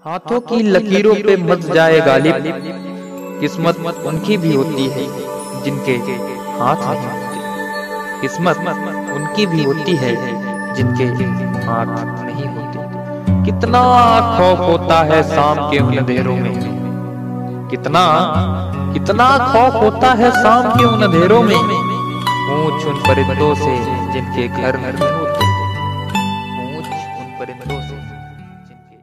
हाथों की लकीरों पे मच जाए गालिब, किस्मत उनकी भी होती है जिनके हाथ नहीं होते। किस्मत उनकी भी होती है जिनके हाथ नहीं होते। कितना खौफ होता है शाम के उन अंधेरों में, कितना कितना खौफ होता है शाम के उन अंधेरों में। पूछ उन परिंदों से जिनके घर नहीं होते, पूछ उन परिंदों से जिनके।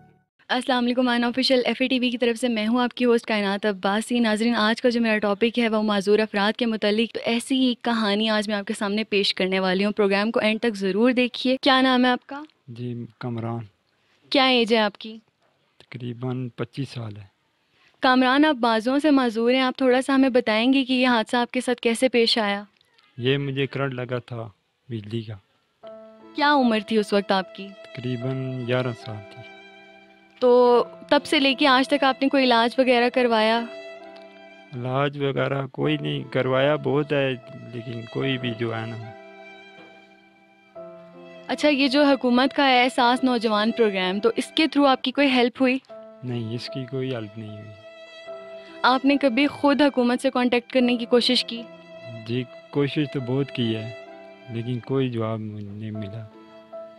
अस्सलाम वालेकुम अनऑफिशियल FATV की तरफ से मैं हूं आपकी होस्ट कायनात अब्बासी। नाज़रीन, आज का जो मेरा टॉपिक है वो माज़ूर अफराद के मुतालिक, तो ऐसी ही एक कहानी आज मैं आपके सामने पेश करने वाली हूं। प्रोग्राम को एंड तक ज़रूर देखिए। क्या नाम है आपका? जी कमरान। क्या एज है आपकी? तकरीबन 25 साल है। कामरान, आप बाजुओं से माजूर हैं, आप थोड़ा सा हमें बताएंगे कि ये हादसा आपके साथ कैसे पेश आया? ये मुझे करंट लगा था बिजली का। क्या उम्र थी उस वक्त आपकी? तकरीबन 11 साल थी। तो तब से लेके आज तक आपने कोई इलाज वगैरह करवाया? इलाज वगैरह कोई नहीं करवाया, बहुत है लेकिन कोई भी जो है ना। अच्छा, ये जो हुकूमत का है एहसास नौजवान प्रोग्राम, तो इसके थ्रू आपकी कोई हेल्प हुई? नहीं, इसकी कोई हेल्प नहीं हुई। आपने कभी खुद हुकूमत से कांटेक्ट करने की कोशिश की? जी कोशिश तो बहुत की है लेकिन कोई जवाब मुझे नहीं मिला।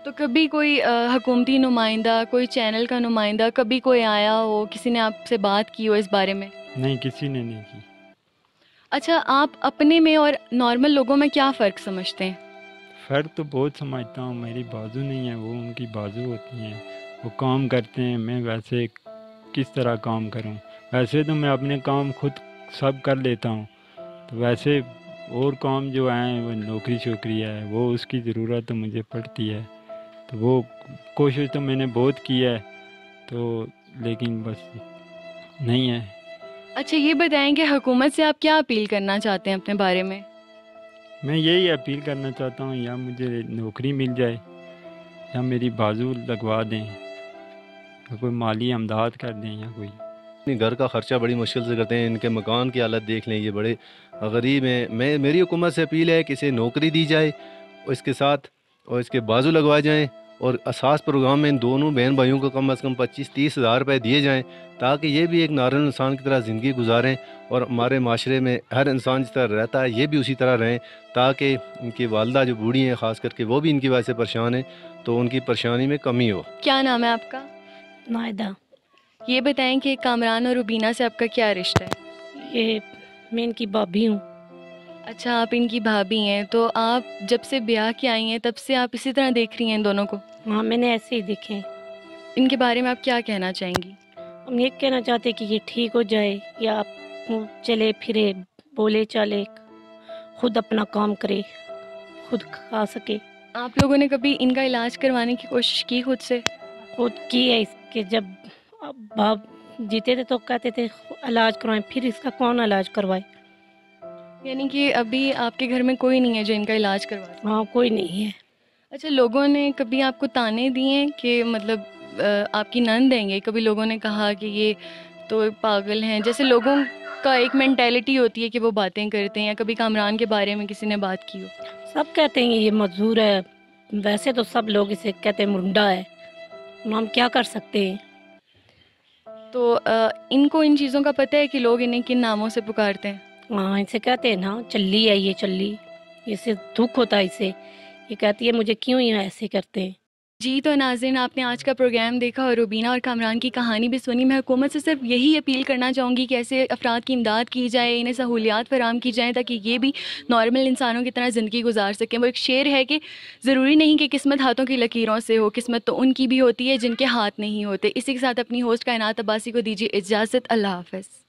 तो कभी कोई हुकूमती नुमाइंदा, कोई चैनल का नुमाइंदा, कभी कोई आया हो, किसी ने आपसे बात की हो इस बारे में? नहीं, किसी ने नहीं की। अच्छा, आप अपने में और नॉर्मल लोगों में क्या फ़र्क समझते हैं? फ़र्क तो बहुत समझता हूँ। मेरी बाजू नहीं है, वो उनकी बाजू होती हैं। वो काम करते हैं, मैं वैसे किस तरह काम करूँ? वैसे तो मैं अपने काम खुद सब कर लेता हूँ, तो वैसे और काम जो हैं वो नौकरी शोकरी है, वो उसकी ज़रूरत तो मुझे पड़ती है। तो वो कोशिश तो मैंने बहुत की है, तो लेकिन बस नहीं है। अच्छा, ये बताएं कि हुकूमत से आप क्या अपील करना चाहते हैं अपने बारे में? मैं यही अपील करना चाहता हूँ, या मुझे नौकरी मिल जाए या मेरी बाजू लगवा दें या कोई माली इमदाद कर दें या कोई। अपने घर का ख़र्चा बड़ी मुश्किल से करते हैं। इनके मकान की हालत देख लें, ये बड़े गरीब हैं। मेरी हुकूमत से अपील है कि इसे नौकरी दी जाए और इसके साथ और इसके बाजू लगवा जाएं, और असास प्रोग्राम में इन दोनों बहन भाइयों को कम से कम 25-30 हज़ार रुपये दिए जाएं, ताकि ये भी एक नॉर्मल इंसान की तरह ज़िंदगी गुजारें और हमारे माशरे में हर इंसान जिस तरह रहता है ये भी उसी तरह रहें, ताकि इनकी वालदा जो बूढ़ी हैं ख़ास करके वो भी इनकी वजह से परेशान हैं, तो उनकी परेशानी में कमी हो। क्या नाम है आपका? नायदा। ये बताएं कि कामरान और रुबीना से आपका क्या रिश्ता है? ये मैं इनकी भाभी हूँ। अच्छा, आप इनकी भाभी हैं, तो आप जब से ब्याह के आई हैं तब से आप इसी तरह देख रही हैं इन दोनों को? हाँ, मैंने ऐसे ही देखे हैं। इनके बारे में आप क्या कहना चाहेंगी? हम ये कहना चाहते कि ये ठीक हो जाए, या आप चले फिरे, बोले चाले, खुद अपना काम करे, खुद खा सके। आप लोगों ने कभी इनका इलाज करवाने की कोशिश की खुद से? खुद की है इसके, जब बाप जीते थे तो कहते थे इलाज करवाएं, फिर इसका कौन इलाज करवाए? यानी कि अभी आपके घर में कोई नहीं है जो इनका इलाज करवा सके? हाँ, कोई नहीं है। अच्छा, लोगों ने कभी आपको ताने दिए हैं कि मतलब आपकी नंद देंगे, कभी लोगों ने कहा कि ये तो पागल हैं, जैसे लोगों का एक मेंटेलिटी होती है कि वो बातें करते हैं, या कभी कामरान के बारे में किसी ने बात की हो? सब कहते हैं ये मजदूर है, वैसे तो सब लोग इसे कहते हैं मुंडा है, हम क्या कर सकते हैं? तो इनको इन चीज़ों का पता है कि लोग इन्हें किन नामों से पुकारते हैं? हाँ, इनसे कहते हैं ना, चल्ली है ये, चल्ली। इससे दुख होता है इसे, ये कहती है मुझे क्यों ये ऐसे करते हैं। जी, तो नाज़रीन, आपने आज का प्रोग्राम देखा और रुबीना और कामरान की कहानी भी सुनी। मैं हुकूमत से सिर्फ यही अपील करना चाहूँगी कि ऐसे अफराद की इमदाद की जाए, इन्हें सहूलियात फराहम की जाएँ ताकि ये भी नॉर्मल इंसानों की तरह ज़िंदगी गुजार सकें। वो एक शेर है कि ज़रूरी नहीं कि किस्मत हाथों की लकीरों से हो, किस्मत तो उनकी भी होती है जिनके हाथ नहीं होते। इसी के साथ अपनी होस्ट कायनात अब्बासी को दीजिए इजाज़त। अल्लाह हाफ़िज़।